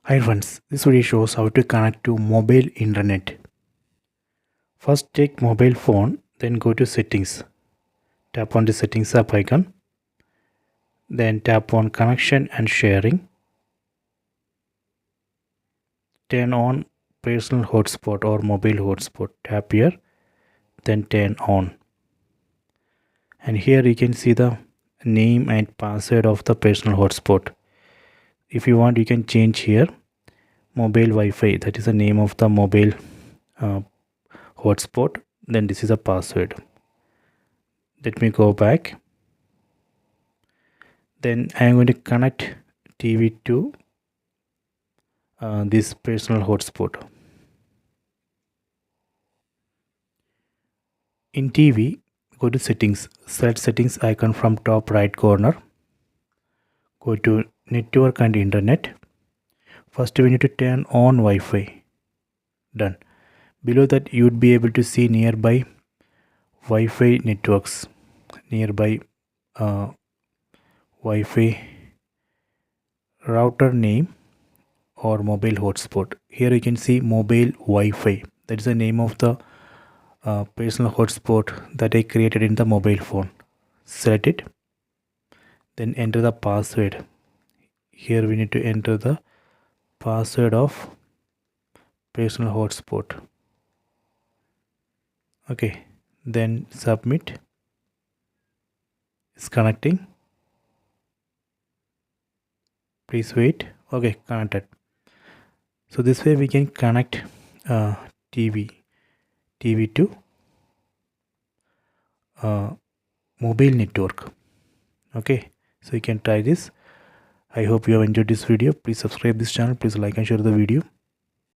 Hi friends, this video shows how to connect to mobile internet. First take mobile phone, then go to settings. Tap on the settings app icon. Then tap on connection and sharing. Turn on personal hotspot or mobile hotspot. Tap here, then turn on. And here you can see the name and password of the personal hotspot. If you want, you can change here mobile Wi-Fi. That is the name of the mobile hotspot. Then this is a password. Let me go back. Then I am going to connect TV to this personal hotspot. In TV, go to settings. Select settings icon from top right corner. Go to network and internet. First we need to turn on Wi-Fi. Done. Below that you would be able to see nearby Wi-Fi networks, nearby Wi-Fi router name or mobile hotspot. Here you can see mobile Wi-Fi. That is the name of the personal hotspot that I created in the mobile phone. Select it. Then enter the password. Here we need to enter the password of personal hotspot. Okay, then submit. It's connecting. Please wait. Okay, connected. So this way we can connect TV to mobile network. Okay, so you can try this. I hope you have enjoyed this video. Please subscribe this channel. Please like and share the video.